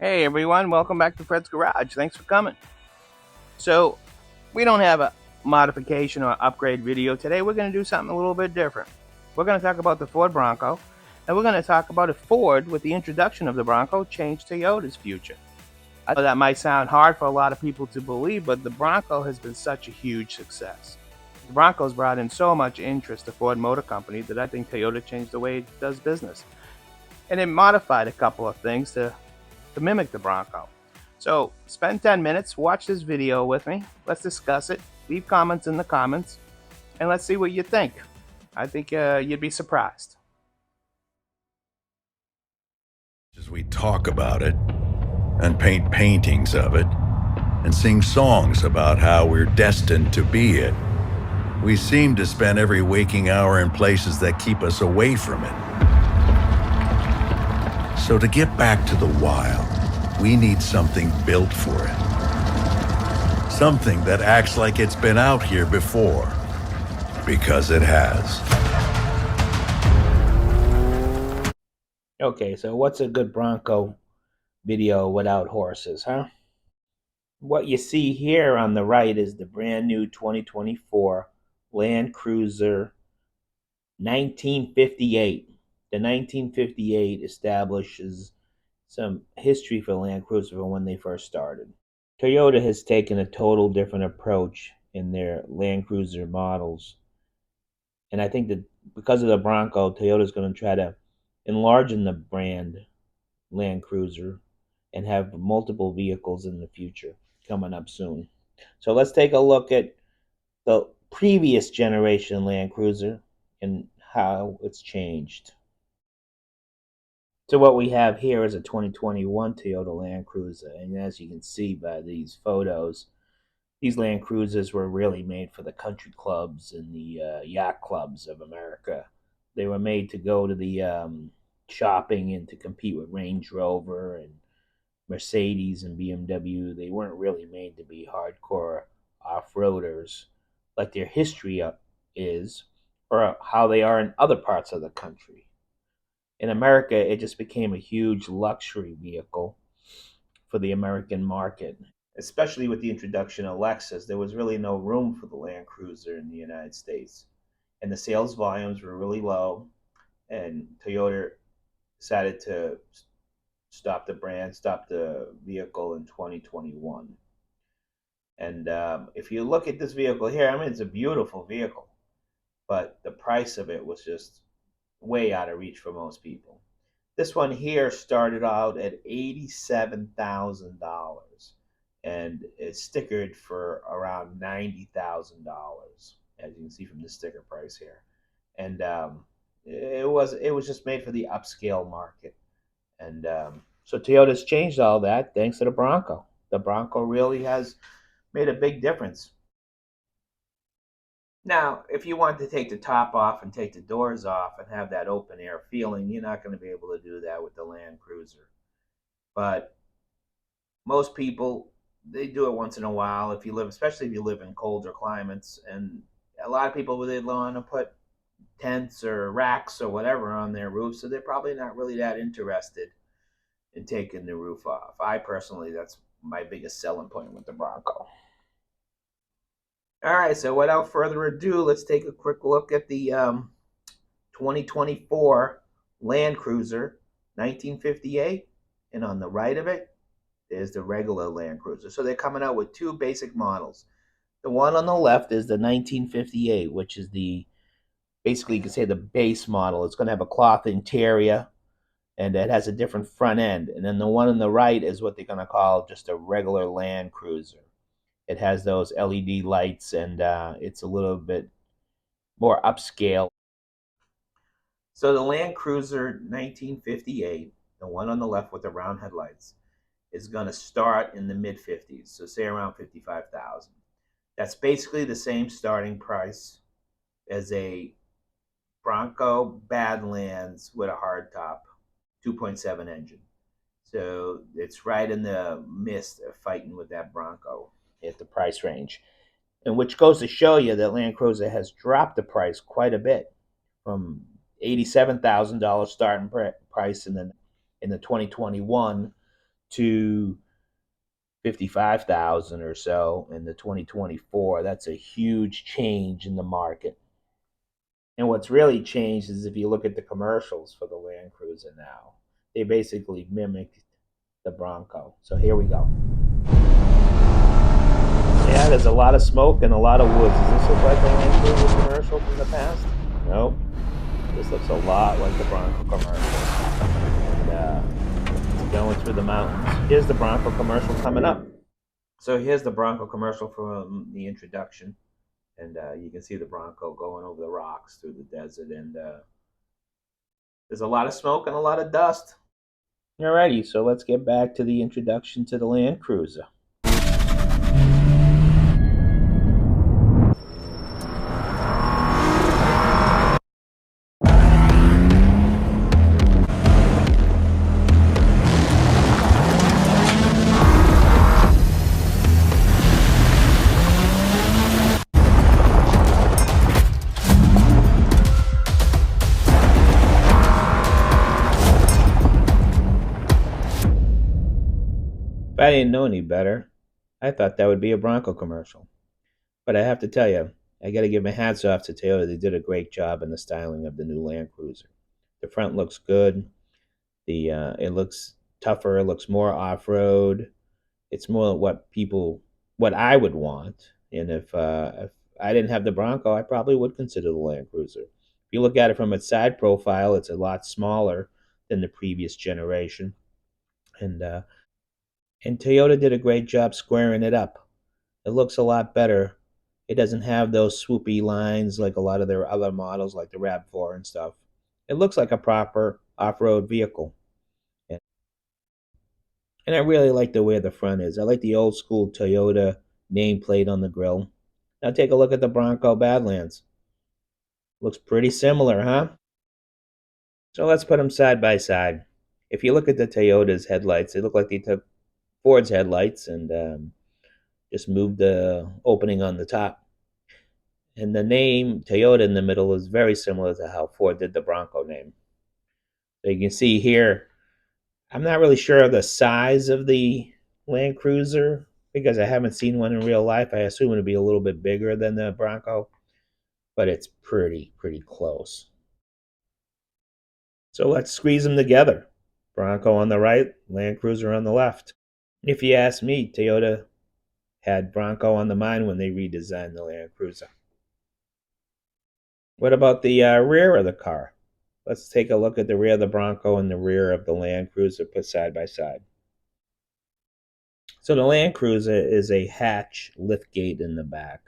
Hey everyone, welcome back to Fred's Garage. Thanks for coming. So, we don't have a modification or upgrade video today. We're going to do something a little bit different. We're going to talk about the Ford Bronco, and we're going to talk about if Ford, with the introduction of the Bronco, changed Toyota's future. I know that might sound hard for a lot of people to believe, but the Bronco has been such a huge success. The Bronco's brought in so much interest to Ford Motor Company that I think Toyota changed the way it does business. And it modified a couple of things to mimic the Bronco. So spend 10 minutes, watch this video with me. Let's discuss it. Leave comments in the comments, and let's see what you think. I think you'd be surprised. As we talk about it and paint paintings of it and sing songs about how we're destined to be it, we seem to spend every waking hour in places that keep us away from it. So to get back to the wild, we need something built for it. Something that acts like it's been out here before, because it has. Okay, so what's a good Bronco video without horses, huh? What you see here on the right is the brand new 2024 Land Cruiser 1958. The 1958 establishes some history for Land Cruiser from when they first started. Toyota has taken a total different approach in their Land Cruiser models. And I think that because of the Bronco, Toyota's going to try to enlarge the brand Land Cruiser and have multiple vehicles in the future coming up soon. So let's take a look at the previous generation Land Cruiser and how it's changed. So what we have here is a 2021 Toyota Land Cruiser, and as you can see by these photos, these Land Cruisers were really made for the country clubs and the yacht clubs of America. They were made to go to the shopping and to compete with Range Rover and Mercedes and BMW. They weren't really made to be hardcore off-roaders like their history is, or how they are in other parts of the country. In America, it just became a huge luxury vehicle for the American market, especially with the introduction of Lexus. There was really no room for the Land Cruiser in the United States, and the sales volumes were really low. And Toyota decided to stop the vehicle in 2021. And if you look at this vehicle here, I mean, it's a beautiful vehicle, but the price of it was just way out of reach for most people. This one here started out at $87,000 and it's stickered for around $90,000, as you can see from the sticker price here. And it was just made for the upscale market. And so Toyota's changed all that thanks to the Bronco. The Bronco really has made a big difference. Now, if you want to take the top off and take the doors off and have that open air feeling, you're not going to be able to do that with the Land Cruiser. But most people, they do it once in a while if you live, especially if you live in colder climates. And a lot of people, they want to put tents or racks or whatever on their roof, so they're probably not really that interested in taking the roof off. I personally, that's my biggest selling point with the Bronco. All right, so without further ado, let's take a quick look at the 2024 Land Cruiser 1958. And on the right of it is the regular Land Cruiser. So they're coming out with two basic models. The one on the left is the 1958, which is the basically you can say the base model. It's going to have a cloth interior and it has a different front end. And then the one on the right is what they're going to call just a regular Land Cruiser. It has those LED lights and it's a little bit more upscale. So the Land Cruiser 1958, the one on the left with the round headlights, is going to start in the mid 50s, so say around 55,000. That's basically the same starting price as a Bronco Badlands with a hardtop 2.7 engine. So it's right in the midst of fighting with that Bronco at the price range. And which goes to show you that Land Cruiser has dropped the price quite a bit from $87,000 starting price in the 2021 to 55,000 or so in the 2024. That's a huge change in the market. And what's really changed is if you look at the commercials for the Land Cruiser now, they basically mimic the Bronco. So here we go. Yeah, there's a lot of smoke and a lot of woods. Does this look like a Land Cruiser commercial from the past? Nope. This looks a lot like the Bronco commercial. And it's going through the mountains. Here's the Bronco commercial coming up. So here's the Bronco commercial from the introduction. And you can see the Bronco going over the rocks through the desert. And there's a lot of smoke and a lot of dust. Alrighty, so let's get back to the introduction to the Land Cruiser. If I didn't know any better, I thought that would be a Bronco commercial. But I have to tell you, I got to give my hats off to Toyota. They did a great job in the styling of the new Land Cruiser. The front looks good. It looks tougher. It looks more off road. It's more what I would want. And if I didn't have the Bronco, I probably would consider the Land Cruiser. If you look at it from its side profile, it's a lot smaller than the previous generation, and uh, and Toyota did a great job squaring it up. It looks a lot better. It doesn't have those swoopy lines like a lot of their other models, like the RAV4 and stuff. It looks like a proper off-road vehicle. And I really like the way the front is. I like the old school Toyota nameplate on the grill. Now take a look at the Bronco Badlands. Looks pretty similar, huh? So let's put them side by side. If you look at the Toyota's headlights, they look like they took Ford's headlights and just moved the opening on the top. And the name Toyota in the middle is very similar to how Ford did the Bronco name. So you can see here, I'm not really sure of the size of the Land Cruiser because I haven't seen one in real life. I assume it'll be a little bit bigger than the Bronco, but it's pretty close. So let's squeeze them together. Bronco on the right, Land Cruiser on the left. If you ask me, Toyota had Bronco on the mind when they redesigned the Land Cruiser. What about the rear of the car? Let's take a look at the rear of the Bronco and the rear of the Land Cruiser put side by side. So the Land Cruiser is a hatch liftgate in the back,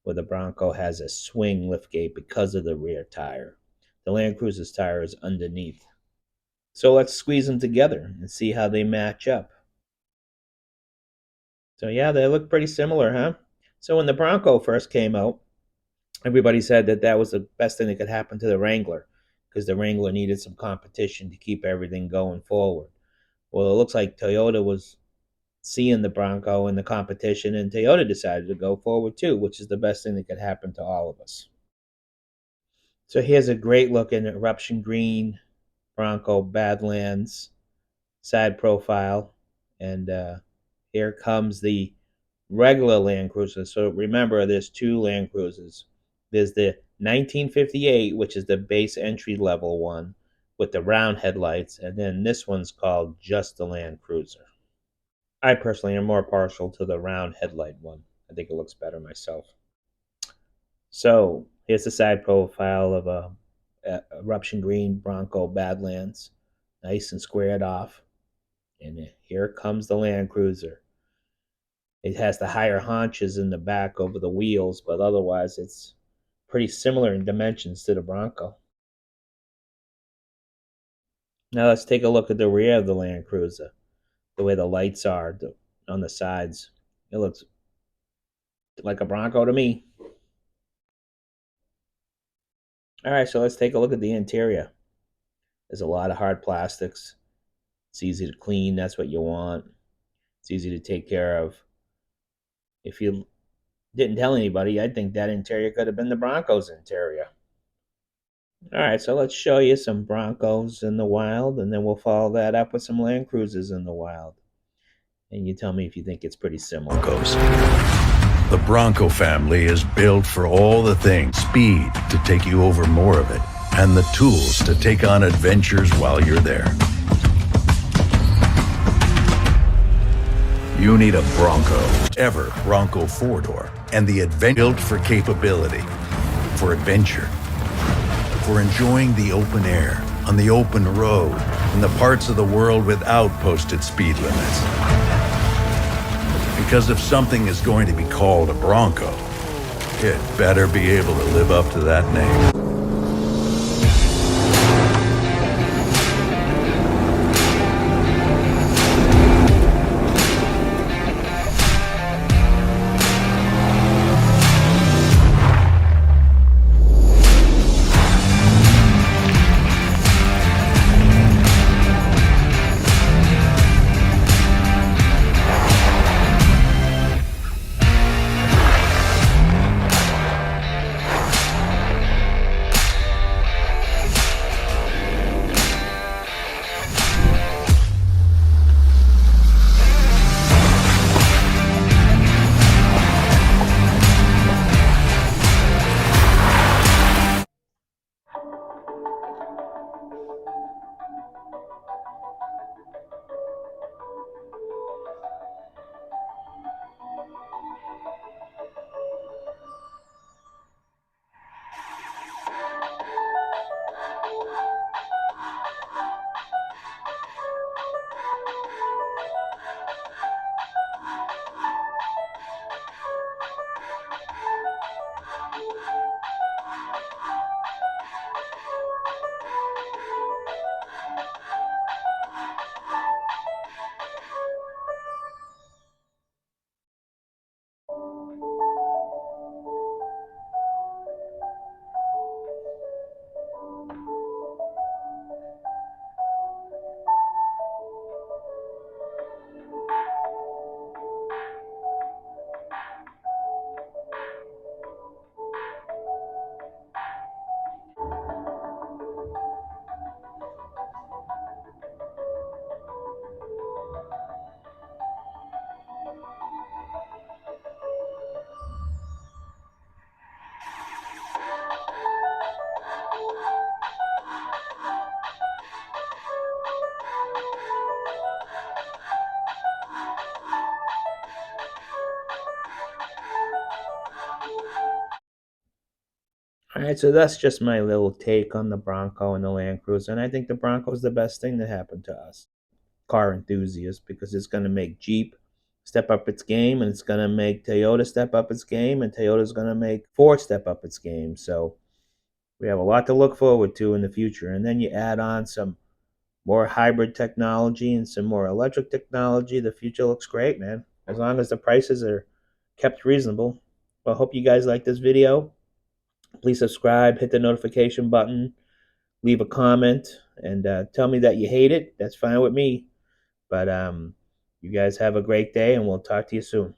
where the Bronco has a swing liftgate because of the rear tire. The Land Cruiser's tire is underneath. So let's squeeze them together and see how they match up. So yeah, they look pretty similar, huh? So when the Bronco first came out, everybody said that that was the best thing that could happen to the Wrangler because the Wrangler needed some competition to keep everything going forward. Well, it looks like Toyota was seeing the Bronco in the competition, and Toyota decided to go forward too, which is the best thing that could happen to all of us. So here's a great looking eruption green Bronco Badlands side profile, and here comes the regular Land Cruiser. So remember, there's two Land Cruisers. There's the 1958, which is the base entry level one with the round headlights, and then this one's called just the Land Cruiser. I personally am more partial to the round headlight one. I think it looks better myself. So here's the side profile of a eruption green Bronco Badlands, nice and squared off. And here comes the Land Cruiser. It has the higher haunches in the back over the wheels, but otherwise it's pretty similar in dimensions to the Bronco. Now let's take a look at the rear of the Land Cruiser. The way the lights are on the sides. It looks like a Bronco to me. All right, so let's take a look at the interior. There's a lot of hard plastics. It's easy to clean. That's what you want. It's easy to take care of. If you didn't tell anybody, I think that interior could have been the Broncos interior. All right, so let's show you some Broncos in the wild, and then we'll follow that up with some Land Cruisers in the wild. and you tell me if you think it's pretty similar. Broncos. The Bronco family is built for all the things: speed to take you over more of it, and the tools to take on adventures while you're there. You need a Bronco, ever Bronco 4-door, and the built for capability, for adventure, for enjoying the open air, on the open road, in the parts of the world without posted speed limits. Because if something is going to be called a Bronco, it better be able to live up to that name. All right, so that's just my little take on the Bronco and the Land Cruiser, and I think the Bronco is the best thing that happened to us car enthusiasts because it's going to make Jeep step up its game, and it's going to make Toyota step up its game, and Toyota's going to make Ford step up its game. So we have a lot to look forward to in the future. And then you add on some more hybrid technology and some more electric technology. The future looks great, man, as long as the prices are kept reasonable. Well, I hope you guys like this video. Please subscribe, hit the notification button, leave a comment, and tell me that you hate it. That's fine with me. But you guys have a great day, and we'll talk to you soon.